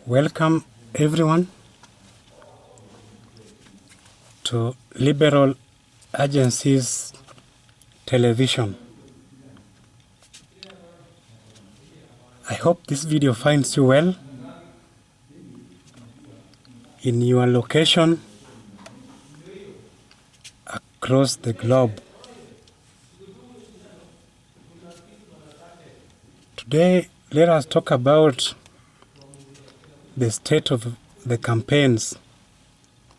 Welcome everyone to Liberal Agencies Television. I hope this video finds you well in your location across the globe. Today, let us talk about the state of the campaigns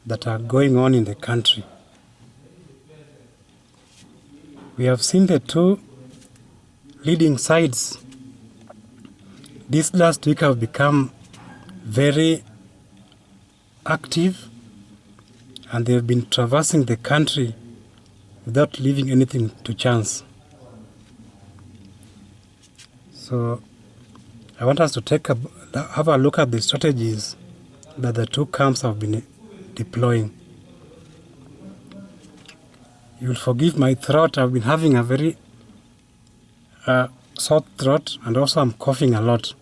that are going on in the country. We have seen the two leading sides this last week have become very active, and they've been traversing the country without leaving anything to chance. So I want us to have a look at the strategies that the two camps have been deploying. You'll forgive my throat. I've been having a very sore throat, and also I'm coughing a lot.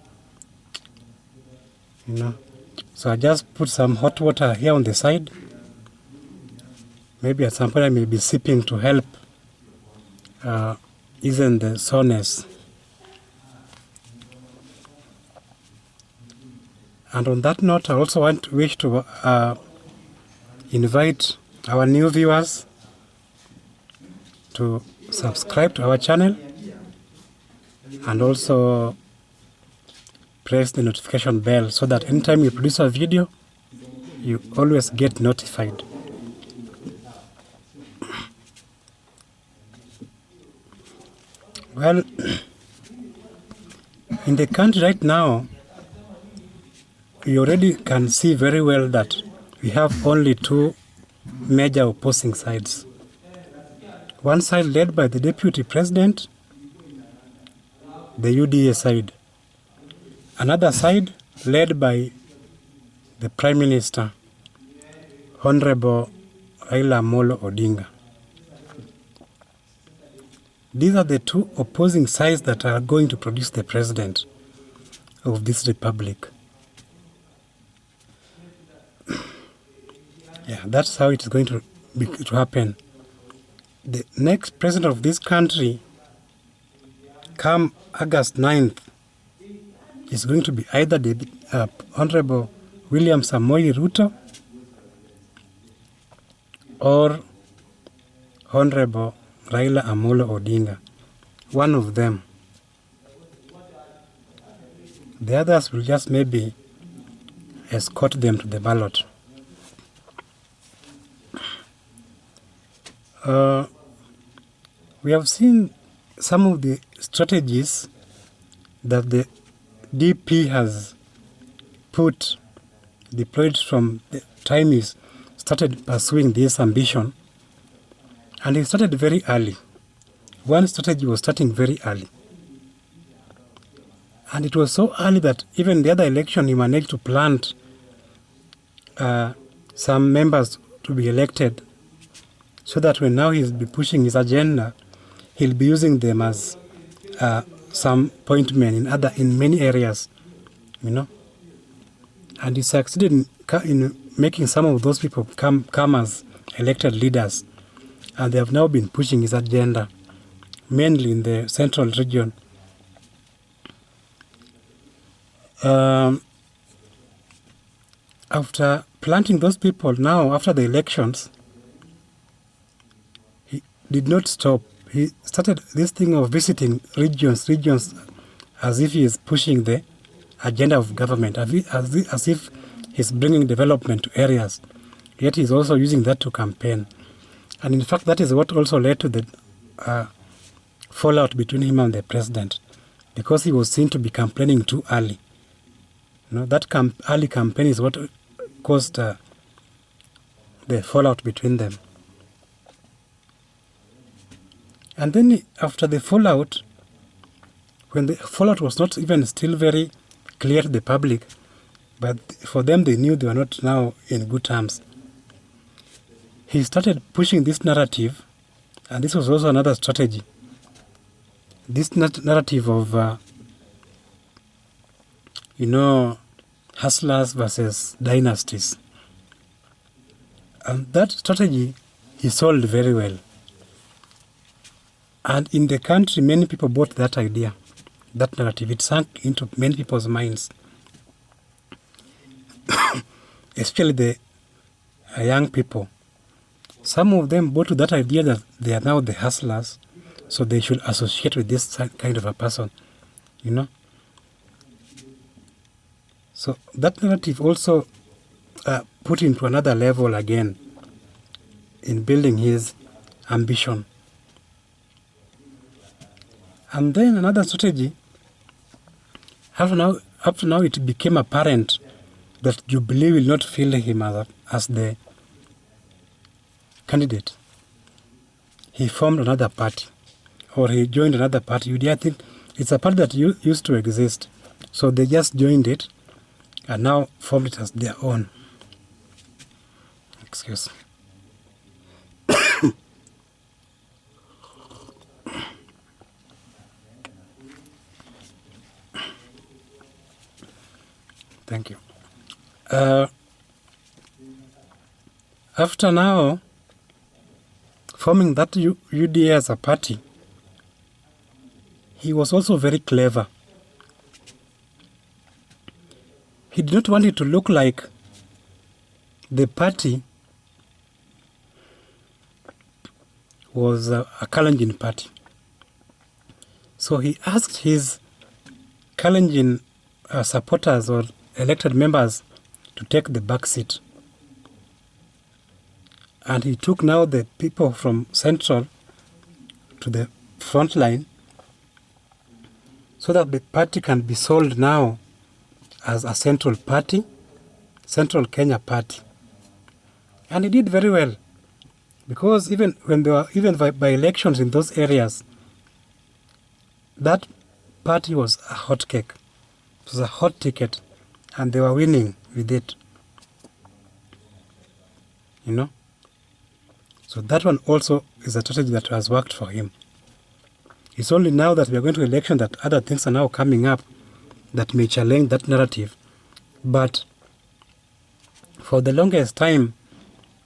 So I just put some hot water here on the side. Maybe at some point I may be sipping to help ease the soreness. And on that note, I also wish to invite our new viewers to subscribe to our channel and also press the notification bell so that anytime you produce a video, you always get notified. Well, in the country right now, we already can see very well that we have only two major opposing sides. One side led by the Deputy President, the UDA side. Another side led by the Prime Minister, Honorable Raila Odinga. These are the two opposing sides that are going to produce the president of this republic. Yeah, that's how it's going to happen. The next president of this country, come August 9th, is going to be either the Honorable William Samoei Ruto or Honorable Raila Odinga. One of them. The others will just maybe escort them to the ballot. We have seen some of the strategies that the DP has deployed from the time he started pursuing this ambition. And he started very early. One strategy was starting very early. And it was so early that even the other election he managed to plant some members to be elected, so that when now he'll be pushing his agenda, he'll be using them as some appointment in many areas, And he succeeded in making some of those people come as elected leaders, and they have now been pushing his agenda, mainly in the central region. After planting those people now, after the elections, he did not stop. He started this thing of visiting regions, as if he is pushing the agenda of government, as if he's bringing development to areas. Yet he's also using that to campaign. And in fact, that is what also led to the fallout between him and the president, because he was seen to be campaigning too early. That early campaign is what caused the fallout between them. And then after the fallout, when the fallout was not even still very clear to the public, but for them they knew they were not now in good terms, he started pushing this narrative, and this was also another strategy. This narrative of hustlers versus dynasties. And that strategy he sold very well. And in the country, many people bought that idea, that narrative. It sank into many people's minds, especially the young people. Some of them bought to that idea that they are now the hustlers, so they should associate with this kind of a person, you know. So that narrative also put him to another level again in building his ambition. And then another strategy, up to now it became apparent that Jubilee will not field him as the candidate. He formed another party, or he joined another party. I think it's a party that used to exist. So they just joined it and now formed it as their own. Excuse me. Thank you. After now forming that UDA as a party, he was also very clever. He did not want it to look like the party was a Kalenjin party. So he asked his Kalenjin supporters or elected members to take the back seat. And he took now the people from Central to the front line so that the party can be sold now as a central party, Central Kenya Party. And he did very well, because even when there were by elections in those areas, that party was a hot cake. It was a hot ticket, and they were winning with it. You know? So that one also is a strategy that has worked for him. It's only now that we are going to election that other things are now coming up that may challenge that narrative. But for the longest time,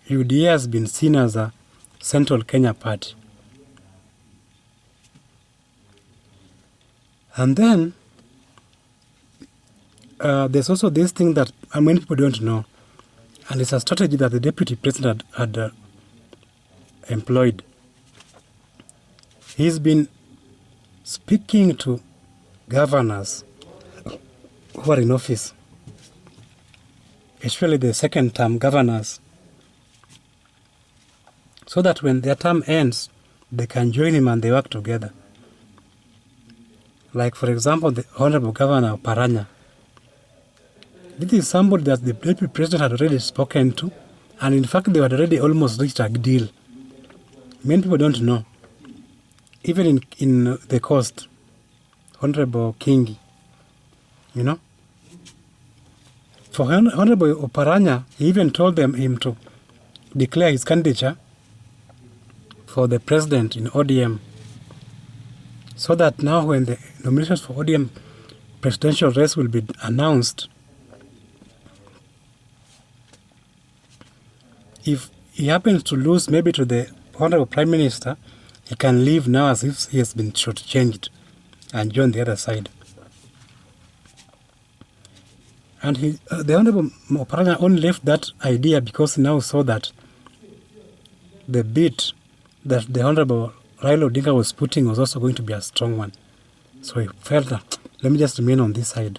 UDA has been seen as a Central Kenya party. And then there's also this thing that many people don't know, and it's a strategy that the deputy president had employed. He's been speaking to governors who are in office, especially the second-term governors, so that when their term ends, they can join him and they work together. Like, for example, the Honorable Governor of Paranya. This is somebody that the deputy president had already spoken to, and in fact, they had already almost reached a deal. Many people don't know. Even in the coast, Honorable Kingi, you know. For Honorable Oparanya, he even told him to declare his candidature for the president in ODM, so that now when the nominations for ODM presidential race will be announced, if he happens to lose maybe to the Honorable Prime Minister, he can leave now as if he has been shortchanged and join the other side. And the Honorable Oparanya only left that idea because he now saw that the bid that the Honorable Raila Odinga was putting was also going to be a strong one. So he felt that, let me just remain on this side.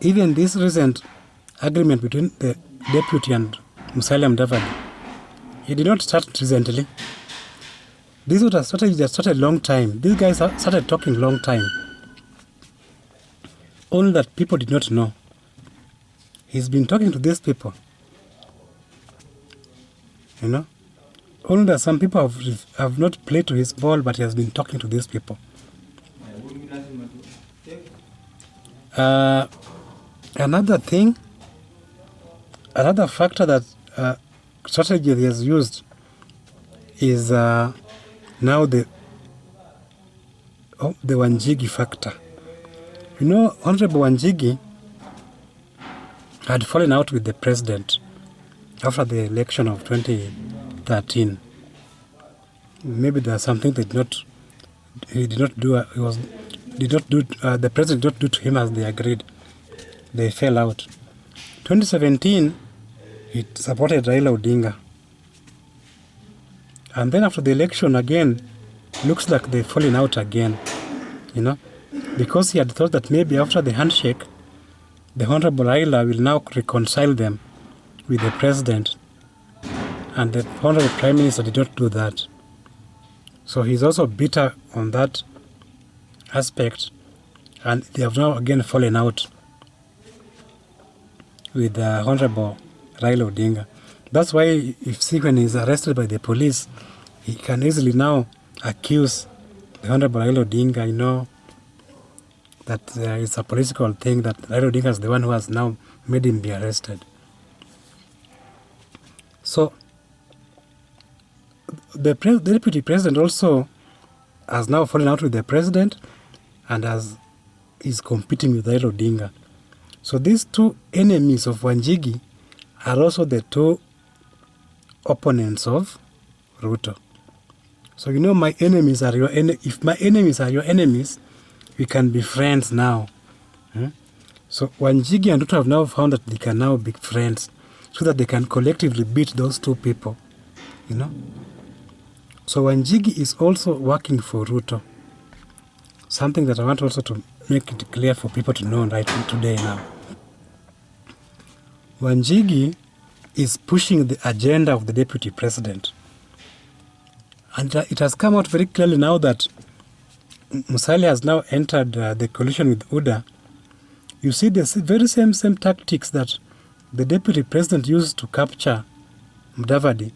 Even this recent agreement between the deputy and Musalia Mudavadi, it did not start recently. This was a strategy that started a long time. These guys started talking long time. Only that people did not know. He's been talking to these people. You know? Only that some people have not played to his ball, but he has been talking to these people. Another thing, another factor that strategy he has used is now the Wanjigi factor. You know, Honorable Wanjigi had fallen out with the president after the election of 2013. Maybe there's something he did not do. The president did not do to him as they agreed. They fell out. 2017, he supported Raila Odinga. And then after the election again, looks like they've fallen out again, you know, because he had thought that maybe after the handshake, the Honorable Raila will now reconcile them with the president. And the Honorable Prime Minister did not do that. So he's also bitter on that aspect, and they have now again fallen out with Honorable Raila Odinga. That's why you see when he's arrested by the police, he can easily now accuse the Honorable Raila Odinga, you know, that it's a political thing, that Raila Odinga is the one who has now made him be arrested. So the deputy president also has now fallen out with the president and is competing with Raila Odinga. So these two enemies of Wanjigi are also the two opponents of Ruto. So you know, my enemies are your if my enemies are your enemies, we can be friends now. So Wanjigi and Ruto have now found that they can now be friends, so that they can collectively beat those two people, you know. So Wanjigi is also working for Ruto. Something that I want also to make it clear for people to know right today now. Wanjigi is pushing the agenda of the deputy president. And it has come out very clearly now that Musalia has now entered the coalition with UDA. You see the very same tactics that the deputy president used to capture Mudavadi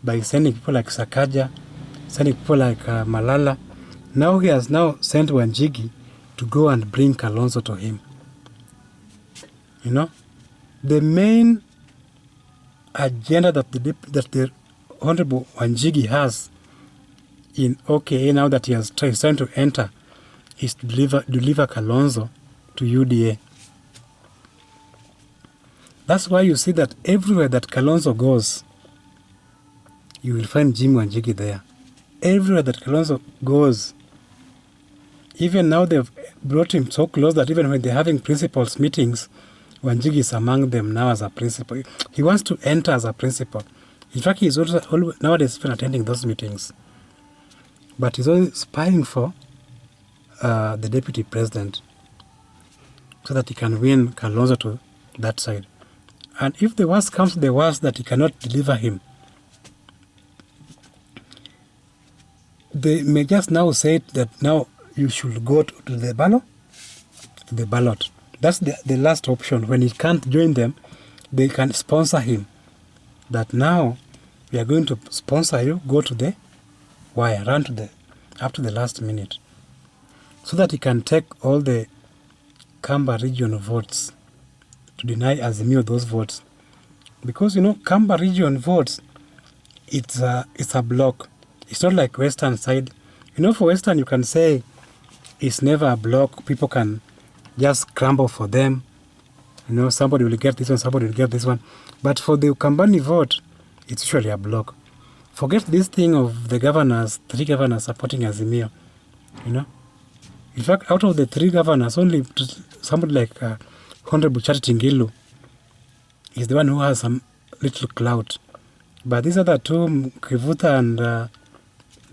by sending people like Sakaja, sending people like Malala. Now he has now sent Wanjigi to go and bring Kalonzo to him. You know, the main agenda that the Honorable Wanjigi has in OKA now that he's trying to enter is to deliver Kalonzo to UDA. That's why you see that everywhere that Kalonzo goes, you will find Jim Wanjigi there. Everywhere that Kalonzo goes, even now they've brought him so close that even when they're having principals meetings, Wanjigi is among them now as a principal. He wants to enter as a principal. In fact, he's also nowadays even attending those meetings. But he's always spying for the deputy president so that he can win Kalonzo to that side. And if the worst comes to the worst that he cannot deliver him, they may just now say that now you should go to the ballot. That's the last option. When he can't join them, they can sponsor him. That now we are going to sponsor you, go to the wire, run up to the last minute, so that he can take all the Kamba region votes to deny Azimio those votes. Because, you know, Kamba region votes, it's a block. It's not like Western side. You know, for Western, you can say it's never a block. People can just scramble for them. You know, somebody will get this one, somebody will get this one. But for the Kambani vote, it's usually a block. Forget this thing of the governors, 3 governors supporting Azimio. You know, in fact, out of the 3 governors, only somebody like Honorable Charity Ngilu is the one who has some little clout. But these other 2, Kivuta and the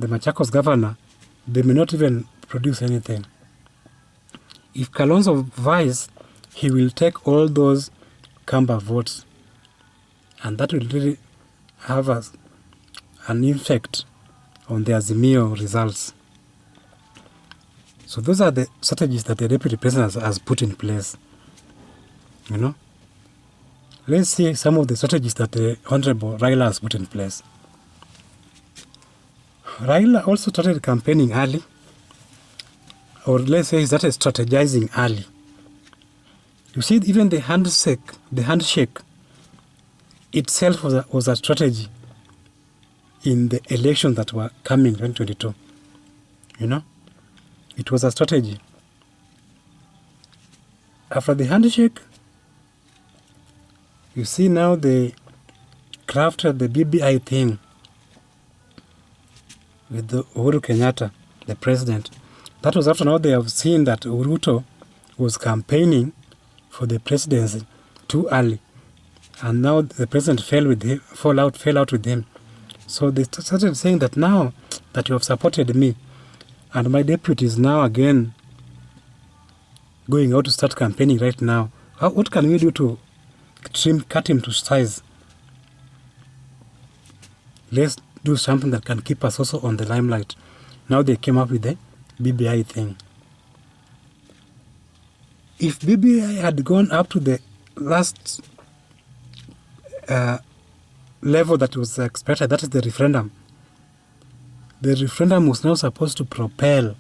Machakos governor, they may not even produce anything. If Kalonzo vies, he will take all those Kamba votes, and that will really have an effect on the Azimio results. So those are the strategies that the deputy president has put in place. You know, let's see some of the strategies that the Honorable Raila has put in place. Raila also started campaigning early, or let's say he started strategizing early. You see, even the handshake itself was a strategy in the elections that were coming in 2022. You know, it was a strategy. After the handshake, you see now they crafted the BBI thing with the Uhuru Kenyatta, the president. That was after now they have seen that Ruto was campaigning for the presidency too early. And now the president fell out with him. So they started saying that now that you have supported me and my deputy is now again going out to start campaigning right now, what can we do to cut him to size? Let's do something that can keep us also on the limelight. Now they came up with the BBI thing. If BBI had gone up to the last level that was expected, that is the referendum. The referendum was now supposed to propel,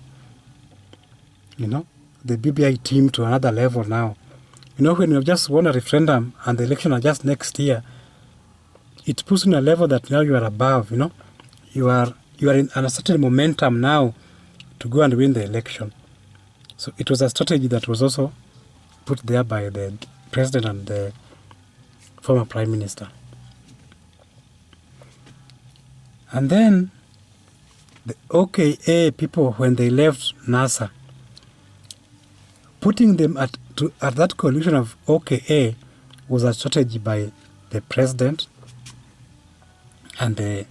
the BBI team to another level now. When you have just won a referendum and the election are just next year, it puts in a level that now you are above, You are in a certain momentum now to go and win the election. So it was a strategy that was also put there by the president and the former prime minister. And then the OKA people, when they left NASA, putting them at that coalition of OKA was a strategy by the president and the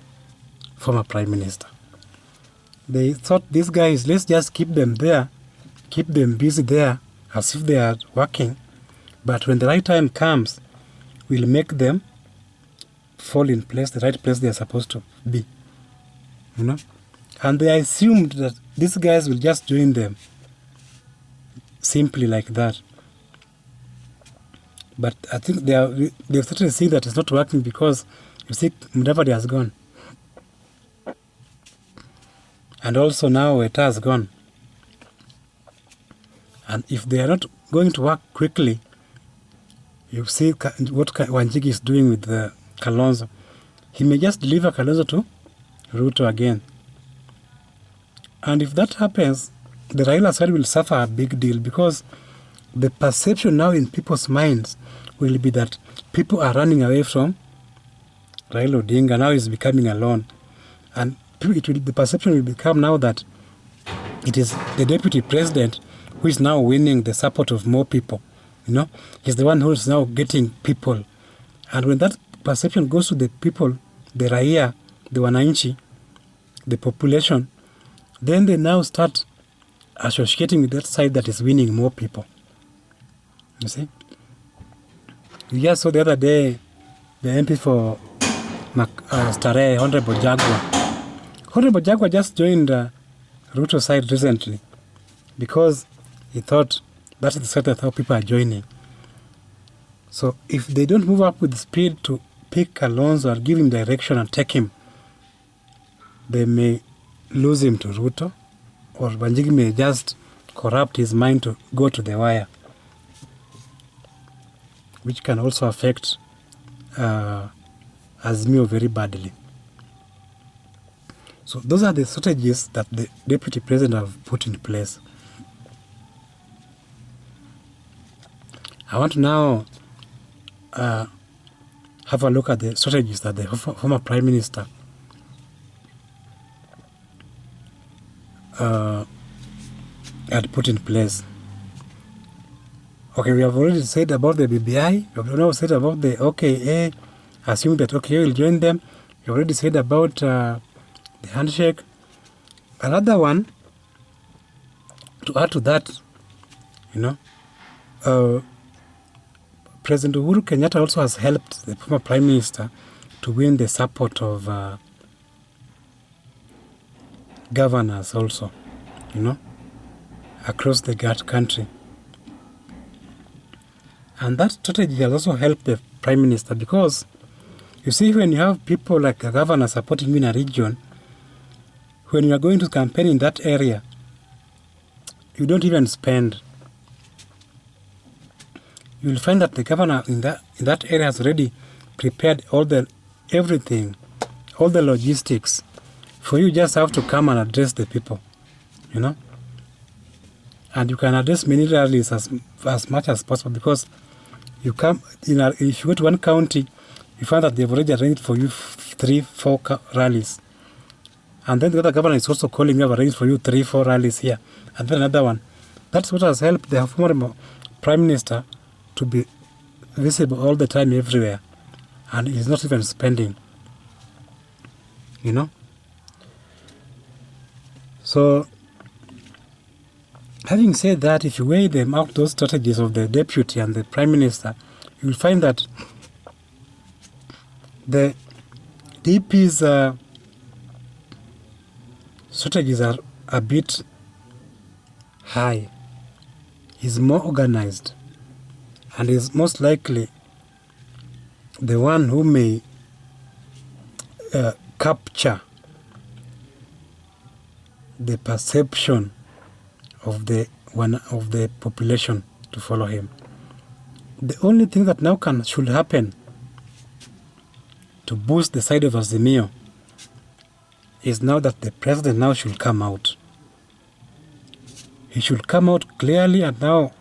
former prime minister. They thought, these guys, let's just keep them there, keep them busy there as if they are working, but when the right time comes, we'll make them fall in place, the right place they are supposed to be. And they assumed that these guys will just join them simply like that. But I think they've started to see that it's not working because, you see, Mudavadi has gone. And also now Weta has gone. And if they are not going to work quickly, you see what Wanjigi is doing with the Kalonzo. He may just deliver Kalonzo to Ruto again. And if that happens, the Raila side will suffer a big deal because the perception now in people's minds will be that people are running away from Raila Odinga. Now he's becoming alone. And the perception will become now that it is the deputy president who is now winning the support of more people. He's the one who is now getting people. And when that perception goes to the people, the Raia, the Wananchi, the population, then they now start associating with that side that is winning more people. You see? We just saw the other day the MP for Starehe, Honorable Jagwa. Honorable Jagwa just joined Ruto's side recently because he thought that's the side that how people are joining. So if they don't move up with speed to pick Kalonzo or give him direction and take him, they may lose him to Ruto, or Wanjigi may just corrupt his mind to go to the wire, which can also affect Azimio very badly. So those are the strategies that the deputy president have put in place. I want to now have a look at the strategies that the former prime minister had put in place. Okay, we have already said about the BBI. We have now said about the OKA, assume that OKA will join them. We already said about the handshake. Another one, to add to that, President Uhuru Kenyatta also has helped the former prime minister to win the support of governors also, across the country. And that strategy has also helped the prime minister because, you see, when you have people like a governor supporting you in a region, when you are going to campaign in that area, you don't even spend. You will find that the governor in that area has already prepared everything, all the logistics, for you just have to come and address the people, And you can address many rallies as much as possible, because you come if you go to one county, you find that they've already arranged for you 3-4 rallies. And then the other governor is also calling you, I've arranged for you 3-4 rallies here. And then another one. That's what has helped the former Prime Minister to be visible all the time everywhere. And he's not even spending. You know? So, having said that, if you weigh them out, those strategies of the deputy and the Prime Minister, you will find that the DP's strategies are a bit high. He's more organized, and is most likely the one who may capture the perception of the population to follow him. The only thing that now should happen to boost the side of Azimio is now that the president now should come out. He should come out clearly and now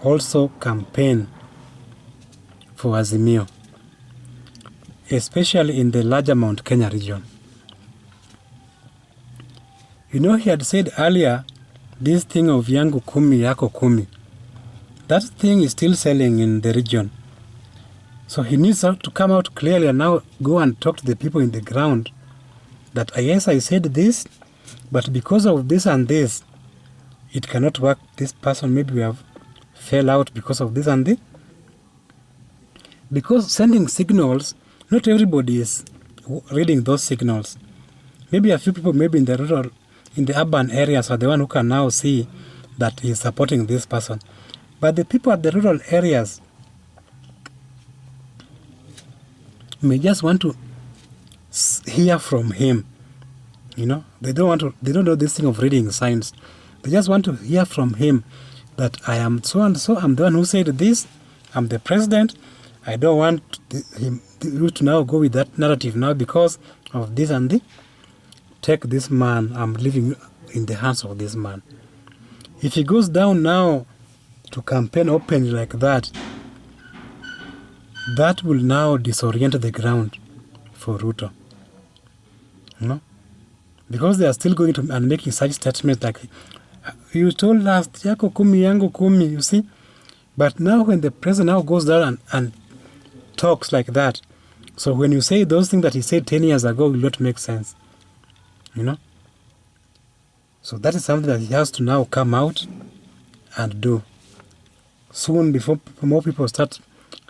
also campaign for Azimio, especially in the larger Mount Kenya region. You know, he had said earlier, this thing of yangu kumi, yako kumi, that thing is still selling in the region. So he needs to come out clearly and now go and talk to the people in the ground that, yes, I said this, but because of this and this, it cannot work. This person, maybe we have fell out because of this and this. Because sending signals, not everybody is reading those signals. Maybe a few people, maybe in the urban areas, are the one who can now see that he is supporting this person. But the people at the rural areas may just want to hear from him. You know, they don't know this thing of reading signs. They just want to hear from him that I am so and so, I'm the one who said this, I'm the president. I don't want you to now go with that narrative now because of this and this. Take this man, I'm leaving in the hands of this man. If he goes down now to campaign openly like that, that will now disorient the ground for Ruto. You know? Because they are still going to and making such statements like, you told us, yako kumi, yangu kumi, you see? But now when the president now goes down and talks like that, so when you say those things that he said 10 years ago will not make sense. You know? So that is something that he has to now come out and do. Soon, before more people start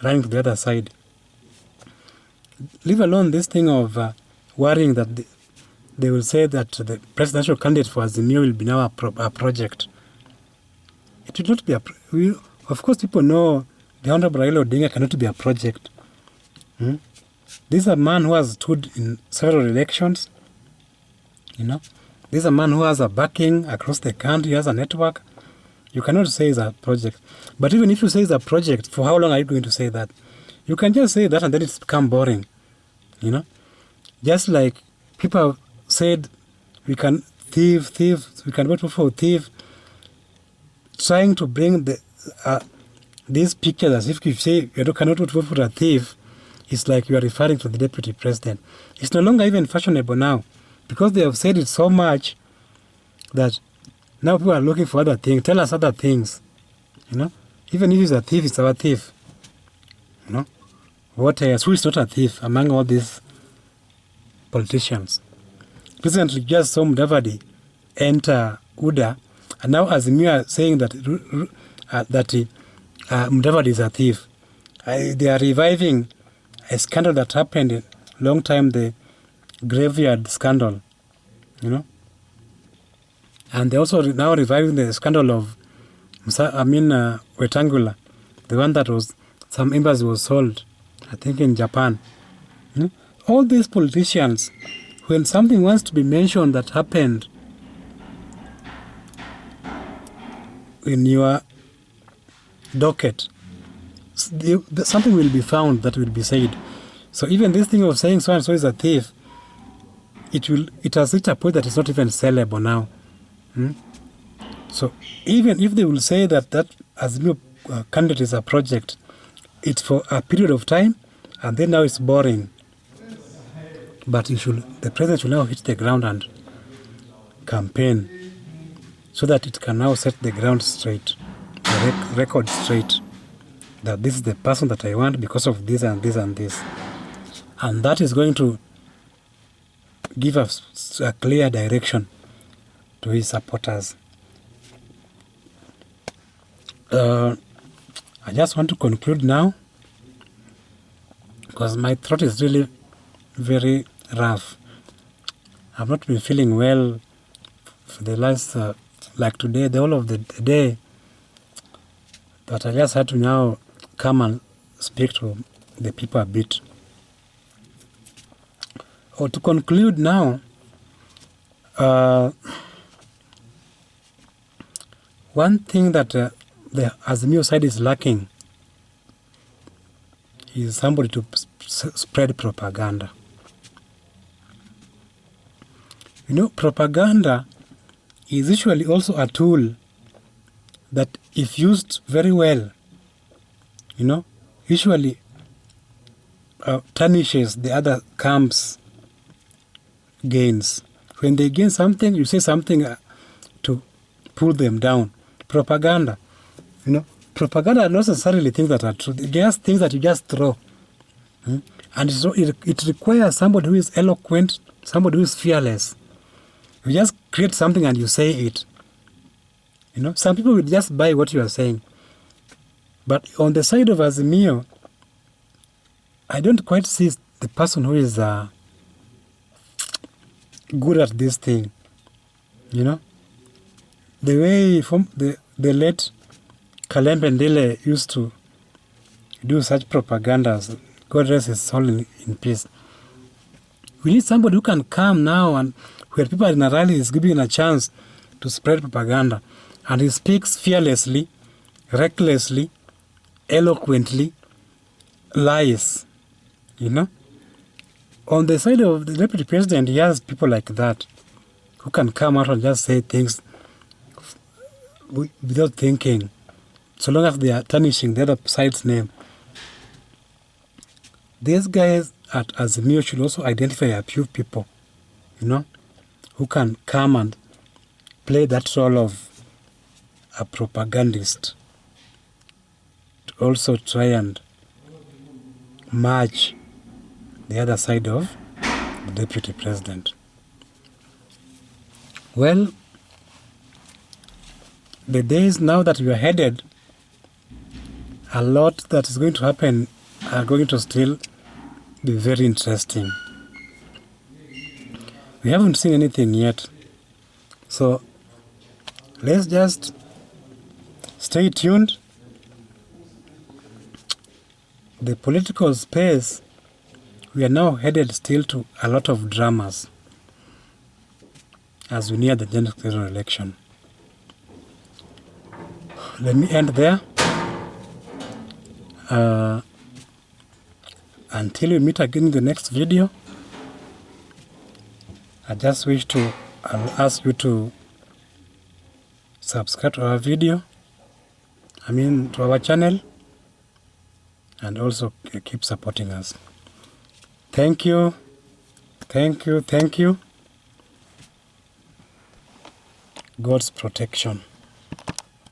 running to the other side. Leave alone this thing of worrying that they will say that the presidential candidate for Azimio will be now a project. It will not be of course, people know the Honorable Raila Odinga cannot be a project. This is a man who has stood in several elections. You know, this is a man who has a backing across the country, has a network. You cannot say it's a project. But even if you say it's a project, for how long are you going to say that? You can just say that and then it's become boring. You know, just like people have said, we can thief, we can vote for thief, trying to bring these pictures as if you say you cannot vote for a thief, it's like you are referring to the deputy president. It's no longer even fashionable now, because they have said it so much that now people are looking for other things. Tell us other things. You know, even if it's a thief, it's our thief. You know, what else? Who is not a thief among all these politicians? Recently, just saw Mudavadi enter UDA, and now Azimio are saying that Mudavadi is a thief. They are reviving a scandal that happened a long time, the graveyard scandal, you know. And they also now reviving the scandal of Wetangula, the one that was, some embassy was sold, I think in Japan. You know? All these politicians, when something wants to be mentioned that happened in your docket, something will be found that will be said. So even this thing of saying so and so is a thief, it has reached a point that it's not even sellable now. So even if they will say that Azimio candidate is a project, it's for a period of time, and then now it's boring. But the president should now hit the ground and campaign so that it can now set the ground straight, the record straight, that this is the person that I want because of this and this and this. And that is going to give us a clear direction to his supporters. I just want to conclude now because my throat is really very rough. I've not been feeling well for the last, like today, the whole of the day. But I just had to now come and speak to the people a bit. Or to conclude now, one thing that the Azimio side is lacking is somebody to spread propaganda. You know, propaganda is usually also a tool that, if used very well, you know, usually tarnishes the other camp's gains. When they gain something, you say something to pull them down. Propaganda, you know, propaganda are not necessarily things that are true. They're just things that you just throw. And so it requires somebody who is eloquent, somebody who is fearless. You just create something and you say it. You know, some people will just buy what you are saying. But on the side of Azimio, I don't quite see the person who is good at this thing. You know, the way the late Kalembe Ndile used to do such propagandas, God rest his soul in peace. We need somebody who can come now and where people are in a rally is giving a chance to spread propaganda. And he speaks fearlessly, recklessly, eloquently, lies, you know. On the side of the deputy president, he has people like that who can come out and just say things without thinking, so long as they are tarnishing the other side's name. These guys at Azimio should also identify a few people, you know, who can come and play that role of a propagandist, to also try and match the other side of the deputy president. Well, the days now that we are headed, a lot that is going to happen are going to still be very interesting. We haven't seen anything yet. So let's just stay tuned. The political space, we are now headed still to a lot of dramas as we near the general election. Let me end there. Until we meet again in the next video, I just wish to ask you to subscribe to our video, to our channel, and also keep supporting us. Thank you. Thank you. Thank you. God's protection.